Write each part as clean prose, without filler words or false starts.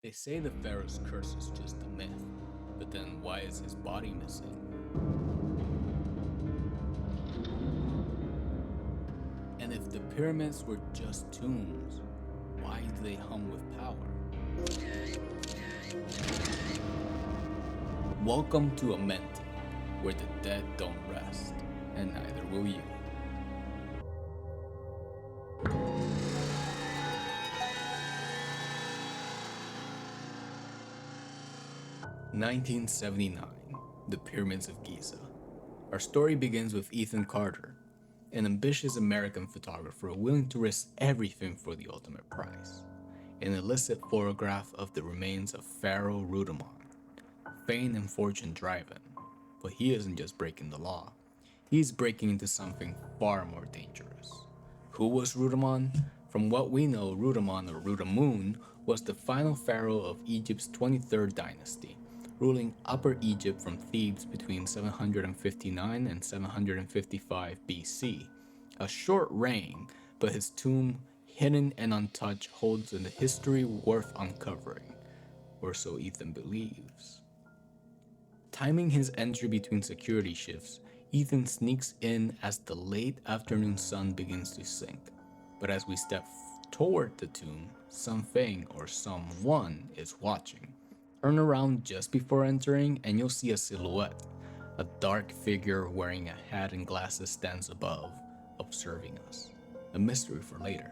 They say the Pharaoh's curse is just a myth, but then why is his body missing? And if the pyramids were just tombs, why do they hum with power? Welcome to Amenti, where the dead don't rest, and neither will you. 1979, the Pyramids of Giza. Our story begins with Ethan Carter, an ambitious American photographer willing to risk everything for the ultimate prize. An illicit photograph of the remains of Pharaoh Rudamon. Fame and fortune drive him, but he isn't just breaking the law. He's breaking into something far more dangerous. Who was Rudamon? From what we know, Rudamon or Rudamun was the final pharaoh of Egypt's 23rd dynasty, ruling Upper Egypt from Thebes between 759 and 755 BC. A short reign, but his tomb, hidden and untouched, holds a history worth uncovering, or so Ethan believes. Timing his entry between security shifts, Ethan sneaks in as the late afternoon sun begins to sink. But as we step toward the tomb, something or someone is watching. Turn around just before entering and you'll see a silhouette. A dark figure wearing a hat and glasses stands above, observing us. A mystery for later.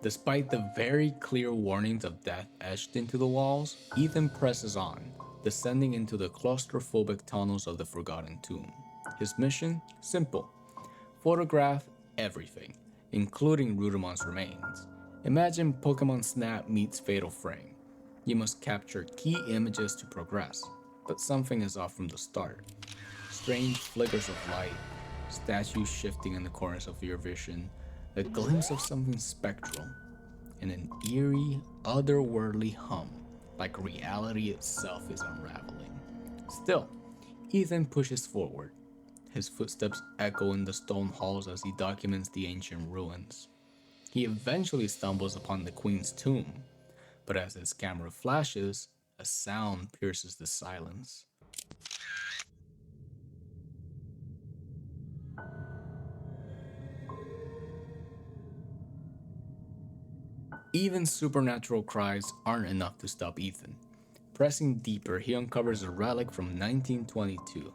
Despite the very clear warnings of death etched into the walls, Ethan presses on, descending into the claustrophobic tunnels of the Forgotten Tomb. His mission? Simple. Photograph everything, including Rudamon's remains. Imagine Pokemon Snap meets Fatal Frame. You must capture key images to progress, but something is off from the start. Strange flickers of light, statues shifting in the corners of your vision, a glimpse of something spectral, and an eerie, otherworldly hum, like reality itself is unraveling. Still, Ethan pushes forward. His footsteps echo in the stone halls as he documents the ancient ruins. He eventually stumbles upon the queen's tomb, but as his camera flashes, a sound pierces the silence. Even supernatural cries aren't enough to stop Ethan. Pressing deeper, he uncovers a relic from 1922,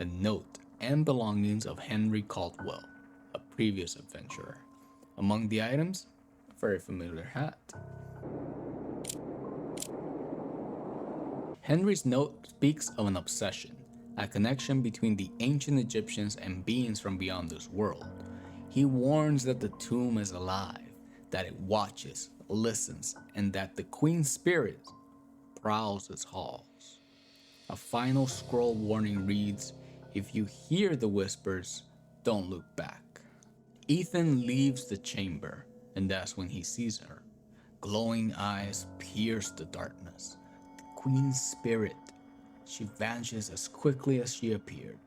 a note and belongings of Henry Caldwell, a previous adventurer. Among the items, a very familiar hat. Henry's note speaks of an obsession, a connection between the ancient Egyptians and beings from beyond this world. He warns that the tomb is alive, that it watches, listens, and that the queen's spirit prowls its halls. A final scroll warning reads, "If you hear the whispers, don't look back." Ethan leaves the chamber, and that's when he sees her. Glowing eyes pierce the darkness. The queen's spirit. She vanishes as quickly as she appeared.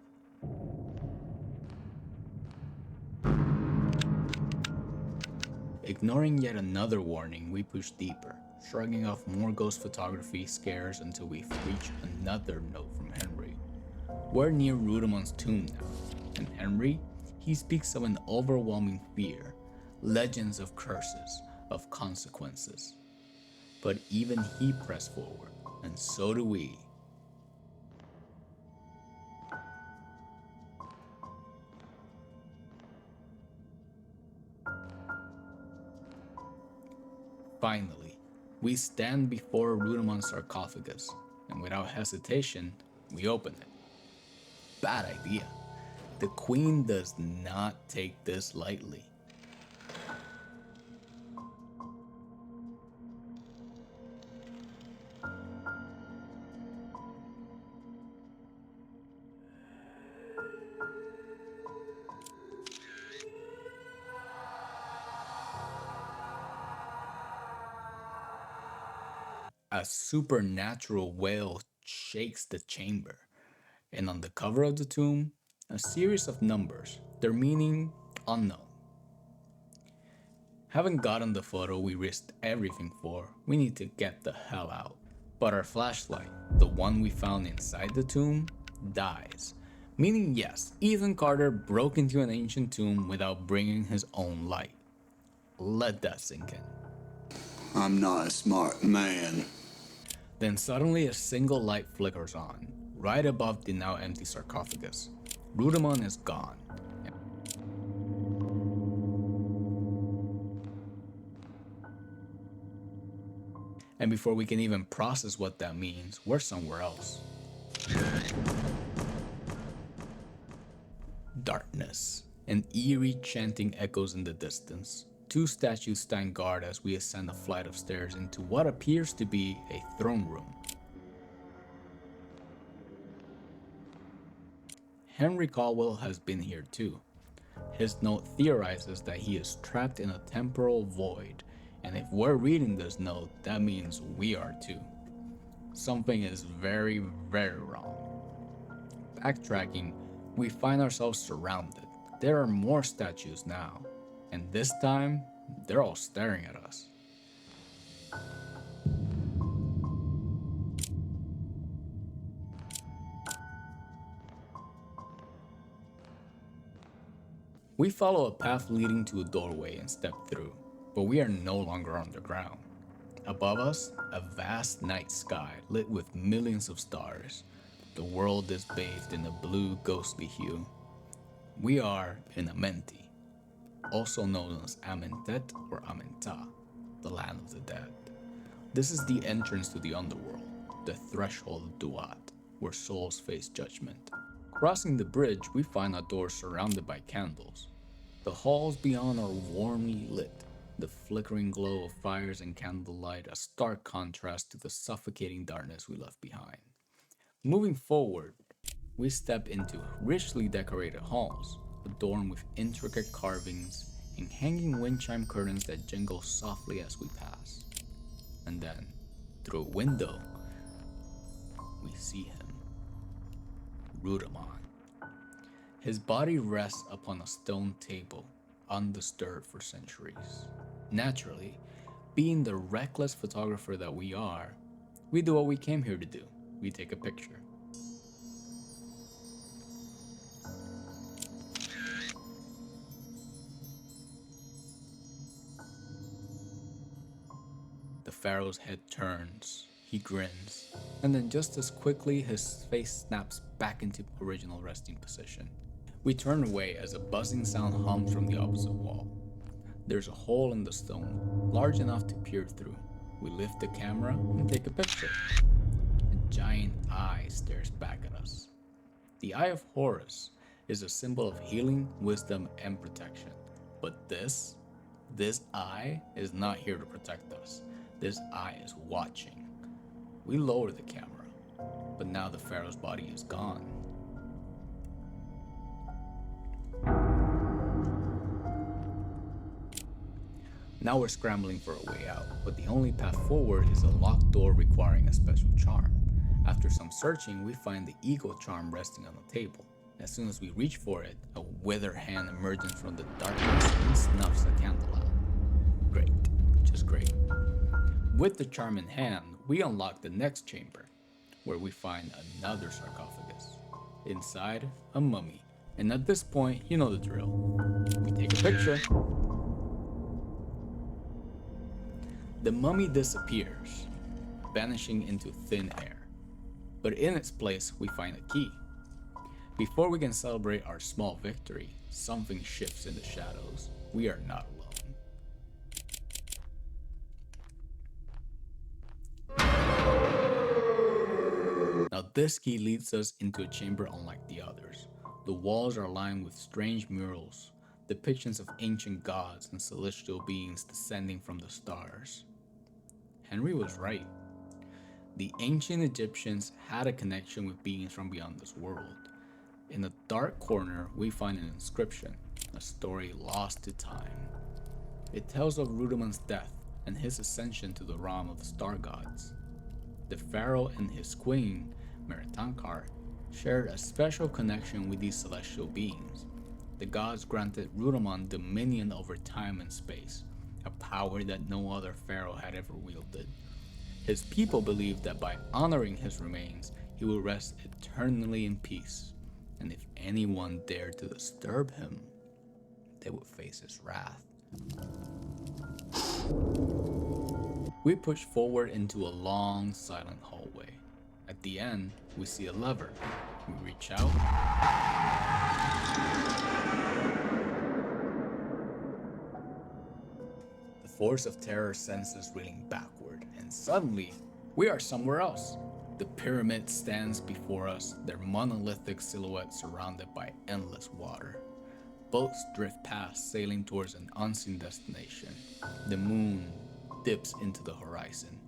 Ignoring yet another warning, we push deeper, shrugging off more ghost photography scares until we reach another note from Henry. We're near Rudamon's tomb now, and Henry, he speaks of an overwhelming fear, legends of curses, of consequences. But even he pressed forward, and so do we. Finally, we stand before Rudamon's sarcophagus, and without hesitation, we open it. Bad idea. The queen does not take this lightly. A supernatural wail shakes the chamber, and on the cover of the tomb, a series of numbers, their meaning unknown. Having gotten the photo we risked everything for, we need to get the hell out. But our flashlight, the one we found inside the tomb, dies. Meaning yes, Ethan Carter broke into an ancient tomb without bringing his own light. Let that sink in. I'm not a smart man. Then suddenly a single light flickers on, right above the now empty sarcophagus. Rudamon is gone. And before we can even process what that means, we're somewhere else. Darkness. An eerie chanting echoes in the distance. Two statues stand guard as we ascend a flight of stairs into what appears to be a throne room. Henry Caldwell has been here too. His note theorizes that he is trapped in a temporal void, and if we're reading this note, that means we are too. Something is very, very wrong. Backtracking, we find ourselves surrounded. There are more statues now, and this time, they're all staring at us. We follow a path leading to a doorway and step through, but we are no longer underground. Above us, a vast night sky lit with millions of stars. The world is bathed in a blue, ghostly hue. We are in Amenti, also known as Amentet or Amenta, the land of the dead. This is the entrance to the underworld, the threshold of Duat, where souls face judgment. Crossing the bridge, we find a door surrounded by candles. The halls beyond are warmly lit, the flickering glow of fires and candlelight a stark contrast to the suffocating darkness we left behind. Moving forward, we step into richly decorated halls, adorned with intricate carvings and hanging wind chime curtains that jingle softly as we pass. And then, through a window, we see him, Rudamon. His body rests upon a stone table, undisturbed for centuries. Naturally, being the reckless photographer that we are, we do what we came here to do. We take a picture. The pharaoh's head turns, he grins, and then just as quickly his face snaps back into original resting position. We turn away as a buzzing sound hums from the opposite wall. There's a hole in the stone, large enough to peer through. We lift the camera and take a picture. A giant eye stares back at us. The Eye of Horus is a symbol of healing, wisdom, and protection. But this eye is not here to protect us. This eye is watching. We lower the camera, but now the pharaoh's body is gone. Now we're scrambling for a way out, but the only path forward is a locked door requiring a special charm. After some searching, we find the eagle charm resting on the table. As soon as we reach for it, a withered hand emerges from the darkness and snuffs the candle out. Great, just great. With the charm in hand, we unlock the next chamber, where we find another sarcophagus. Inside, a mummy. And at this point, you know the drill. We take a picture. The mummy disappears, vanishing into thin air. But in its place, we find a key. Before we can celebrate our small victory, something shifts in the shadows. We are not alone. Now this key leads us into a chamber unlike the others. The walls are lined with strange murals, depictions of ancient gods and celestial beings descending from the stars. Henry was right. The ancient Egyptians had a connection with beings from beyond this world. In a dark corner, we find an inscription, a story lost to time. It tells of Rudamon's death and his ascension to the realm of the star gods. The pharaoh and his queen, Meritankar, shared a special connection with these celestial beings. The gods granted Rudamon dominion over time and space, a power that no other pharaoh had ever wielded. His people believed that by honoring his remains, he would rest eternally in peace, and if anyone dared to disturb him, they would face his wrath. We push forward into a long, silent hallway. At the end, we see a lever. We reach out. The force of terror sends us reeling backward, and suddenly, we are somewhere else. The pyramid stands before us, their monolithic silhouette surrounded by endless water. Boats drift past, sailing towards an unseen destination. The moon dips into the horizon,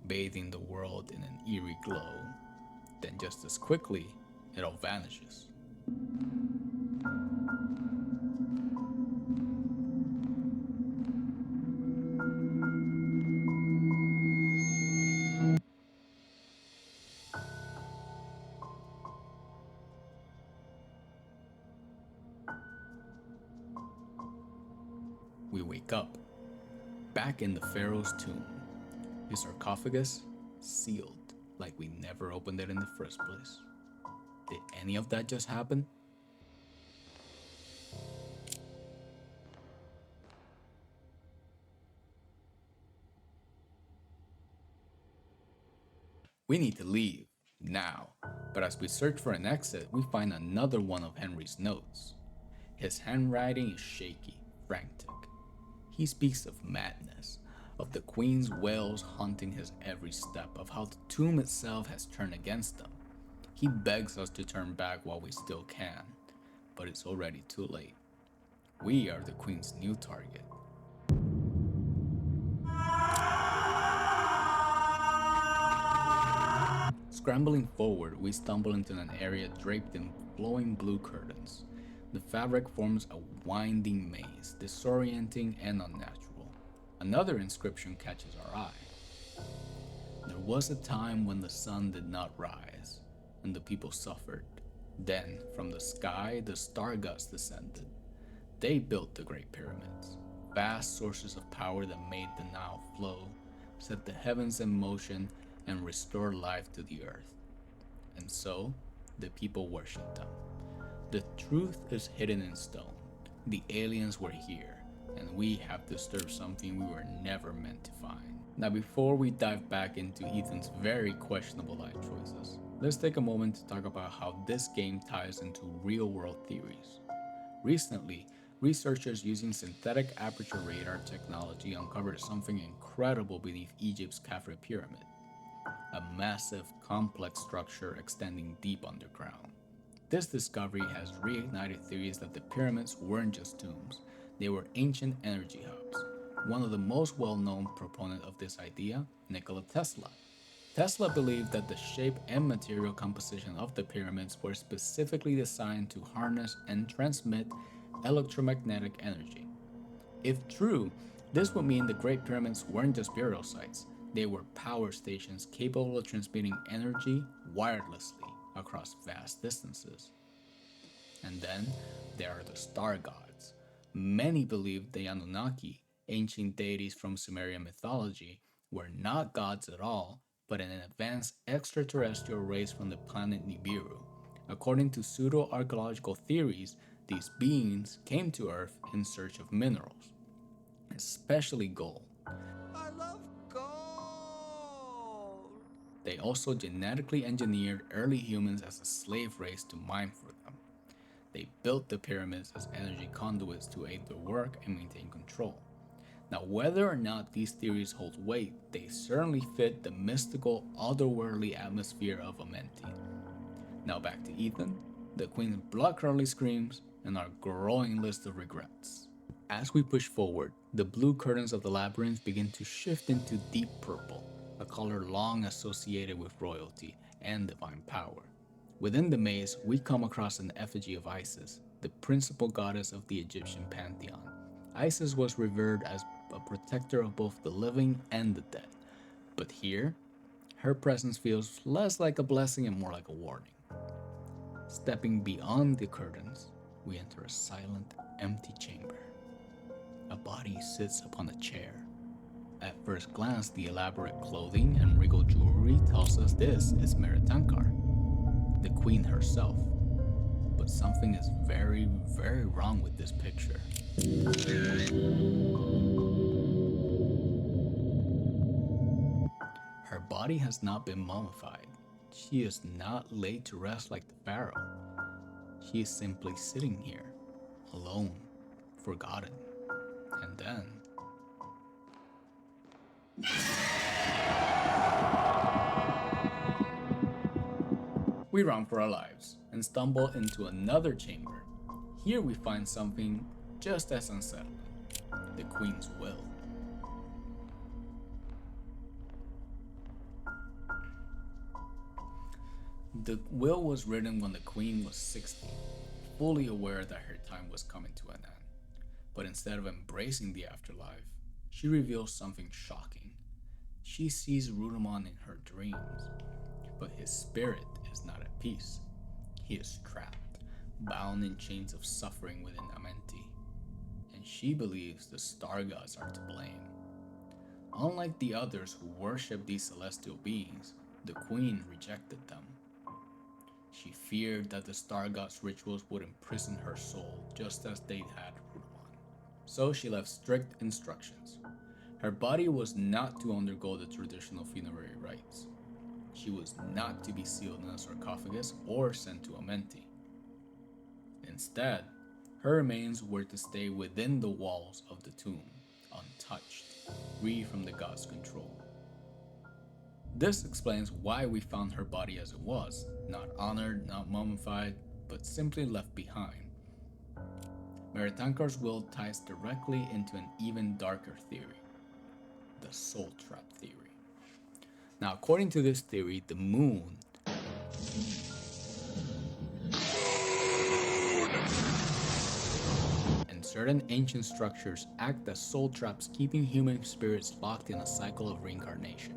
bathing the world in an eerie glow. Then, just as quickly, it all vanishes. We wake up, back in the pharaoh's tomb, his sarcophagus sealed like we never opened it in the first place. Did any of that just happen? We need to leave, now. But as we search for an exit, we find another one of Henry's notes. His handwriting is shaky, frantic. He speaks of madness, of the Queen's wails haunting his every step, of how the tomb itself has turned against them. He begs us to turn back while we still can, but it's already too late. We are the Queen's new target. Scrambling forward, we stumble into an area draped in flowing blue curtains. The fabric forms a winding maze, disorienting and unnatural. Another inscription catches our eye. There was a time when the sun did not rise, and the people suffered. Then, from the sky, the star gods descended. They built the Great Pyramids, vast sources of power that made the Nile flow, set the heavens in motion, and restored life to the earth. And so, the people worshipped them. The truth is hidden in stone. The aliens were here, and we have disturbed something we were never meant to find. Now, before we dive back into Ethan's very questionable life choices, let's take a moment to talk about how this game ties into real-world theories. Recently, researchers using synthetic aperture radar technology uncovered something incredible beneath Egypt's Khafre pyramid, a massive, complex structure extending deep underground. This discovery has reignited theories that the pyramids weren't just tombs, they were ancient energy hubs. One of the most well-known proponents of this idea, Nikola Tesla. Tesla believed that the shape and material composition of the pyramids were specifically designed to harness and transmit electromagnetic energy. If true, this would mean the Great Pyramids weren't just burial sites, they were power stations capable of transmitting energy wirelessly across vast distances. And then there are the star gods. Many believe the Anunnaki, ancient deities from Sumerian mythology, were not gods at all, but an advanced extraterrestrial race from the planet Nibiru. According to pseudo-archaeological theories, these beings came to Earth in search of minerals, especially gold. I love gold. They also genetically engineered early humans as a slave race to mine for them. They built the pyramids as energy conduits to aid their work and maintain control. Now, whether or not these theories hold weight, they certainly fit the mystical, otherworldly atmosphere of Amenti. Now back to Ethan, the Queen's blood-curdling screams, and our growing list of regrets. As we push forward, the blue curtains of the labyrinth begin to shift into deep purple, a color long associated with royalty and divine power. Within the maze, we come across an effigy of Isis, the principal goddess of the Egyptian pantheon. Isis was revered as a protector of both the living and the dead. But here, Her presence feels less like a blessing and more like a warning. Stepping beyond the curtains, we enter a silent, empty chamber. A body sits upon a chair. At first glance, the elaborate clothing and regal jewelry tells us this is Meritankar, the queen herself. But something is very, very wrong with this picture. Her body has not been mummified. She is not laid to rest like the pharaoh. She is simply sitting here, alone, forgotten. And then we run for our lives and stumble into another chamber. Here we find something just as unsettling, the queen's will. The will was written when the queen was 60, fully aware that her time was coming to an end. But instead of embracing the afterlife, she reveals something shocking. She sees Rudamon in her dreams, but his spirit is not at peace. He is trapped, bound in chains of suffering within Amenti, and she believes the star gods are to blame. Unlike the others who worship these celestial beings, the queen rejected them. She feared that the star gods' rituals would imprison her soul just as they had Rudamon. So she left strict instructions. Her body was not to undergo the traditional funerary rites. She was not to be sealed in a sarcophagus or sent to Amenti. Instead, her remains were to stay within the walls of the tomb, untouched, free from the gods' control. This explains why we found her body as it was, not honored, not mummified, but simply left behind. Meritankar's will ties directly into an even darker theory, the soul trap theory. Now, according to this theory, the moon and certain ancient structures act as soul traps, keeping human spirits locked in a cycle of reincarnation.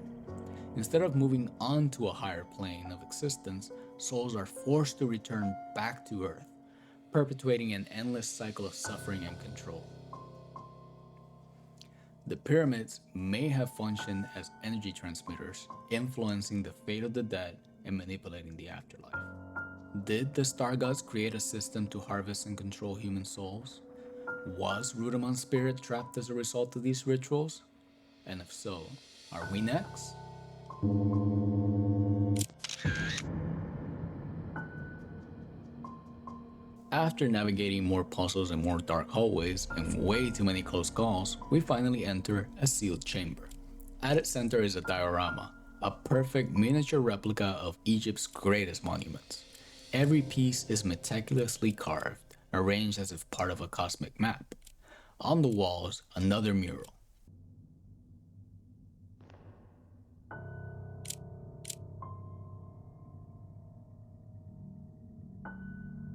Instead of moving on to a higher plane of existence, souls are forced to return back to Earth, perpetuating an endless cycle of suffering and control. The pyramids may have functioned as energy transmitters, influencing the fate of the dead and manipulating the afterlife. Did the star gods create a system to harvest and control human souls? Was Rudamon's spirit trapped as a result of these rituals? And if so, are we next? After navigating more puzzles and more dark hallways and way too many close calls, we finally enter a sealed chamber. At its center is a diorama, a perfect miniature replica of Egypt's greatest monuments. Every piece is meticulously carved, arranged as if part of a cosmic map. On the walls, another mural.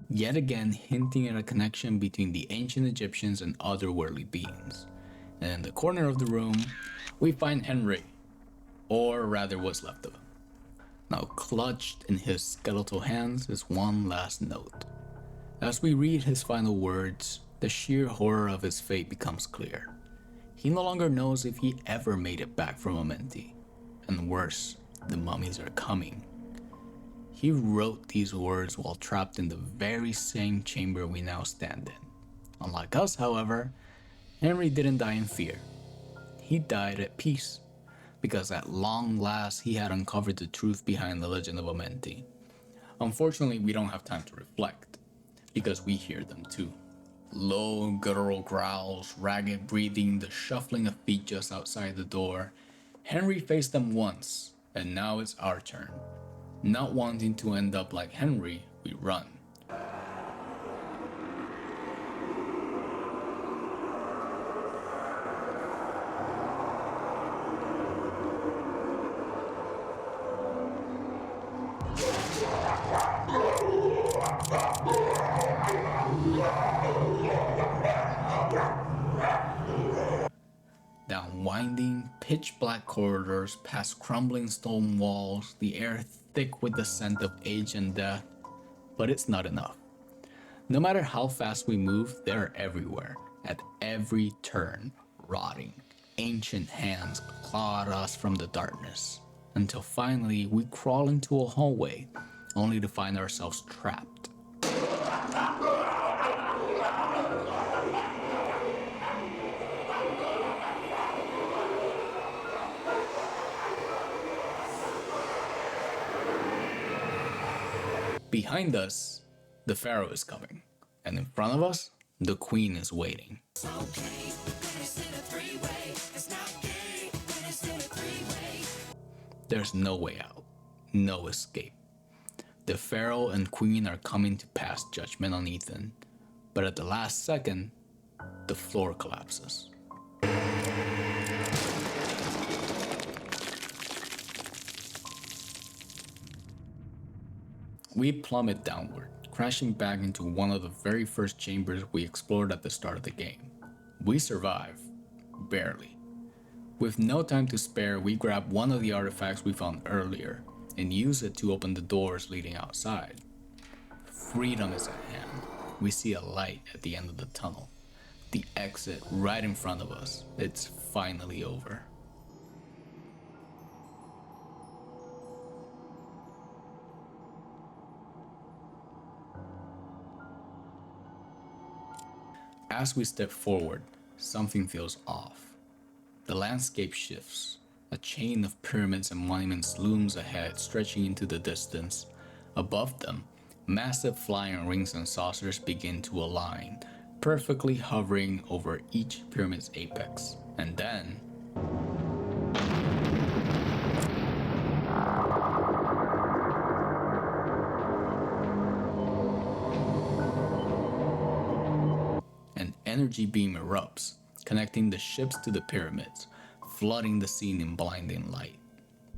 Yet again hinting at a connection between the ancient Egyptians and otherworldly beings. And in the corner of the room, we find Henry, or rather what's left of him. Now clutched in his skeletal hands is one last note. As we read his final words, the sheer horror of his fate becomes clear. He no longer knows if he ever made it back from Amenti. And worse, the mummies are coming. He wrote these words while trapped in the very same chamber we now stand in. Unlike us, however, Henry didn't die in fear. He died at peace, because at long last he had uncovered the truth behind the legend of Amenti. Unfortunately, we don't have time to reflect, because we hear them too. Low, guttural growls, ragged breathing, the shuffling of feet just outside the door. Henry faced them once, and now it's our turn. Not wanting to end up like Henry, we run. Down winding, pitch black corridors, past crumbling stone walls, the air thick with the scent of age and death. But it's not enough. No matter how fast we move, they're everywhere, at every turn, rotting. Ancient hands claw at us from the darkness, until finally we crawl into a hallway, only to find ourselves trapped. Behind us, the Pharaoh is coming, and in front of us, the Queen is waiting. There's no way out, no escape. The Pharaoh and Queen are coming to pass judgment on Ethan, but at the last second, the floor collapses. We plummet downward, crashing back into one of the very first chambers we explored at the start of the game. We survive, barely. With no time to spare, we grab one of the artifacts we found earlier and use it to open the doors leading outside. Freedom is at hand. We see a light at the end of the tunnel. The exit right in front of us. It's finally over. As we step forward, something feels off. The landscape shifts. A chain of pyramids and monuments looms ahead, stretching into the distance. Above them, massive flying rings and saucers begin to align, perfectly hovering over each pyramid's apex. And then, an energy beam erupts, connecting the ships to the pyramids, flooding the scene in blinding light.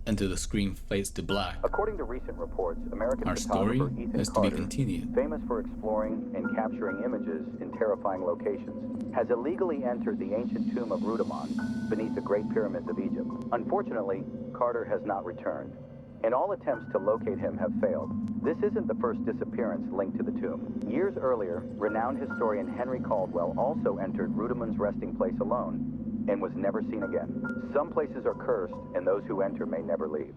Until the screen fades to black. According to recent reports, American Our story photographer Ethan is to be Carter, continued. famous for exploring and capturing images in terrifying locations, has illegally entered the ancient tomb of Rudamon beneath the Great Pyramids of Egypt. Unfortunately, Carter has not returned, and all attempts to locate him have failed. This isn't the first disappearance linked to the tomb. Years earlier, renowned historian Henry Caldwell also entered Rudamon's resting place alone and was never seen again. Some places are cursed, and those who enter may never leave.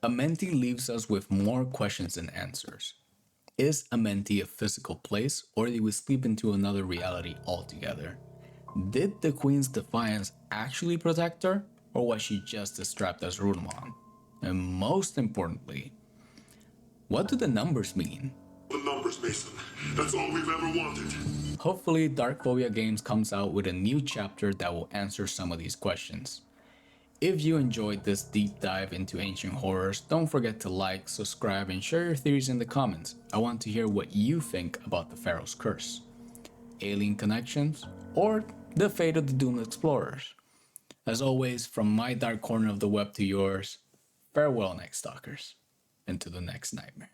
Amenti leaves us with more questions than answers. Is Amenti a physical place, or did we slip into another reality altogether? Did the Queen's defiance actually protect her, or was she just as trapped as Rudamon? And most importantly, what do the numbers mean? The numbers, Mason. That's all we've ever wanted. Hopefully, Dark Phobia Games comes out with a new chapter that will answer some of these questions. If you enjoyed this deep dive into ancient horrors, don't forget to like, subscribe, and share your theories in the comments. I want to hear what you think about the Pharaoh's curse, alien connections, or the fate of the doomed explorers. As always, from my dark corner of the web to yours, farewell, Night Stalkers, and to the next nightmare.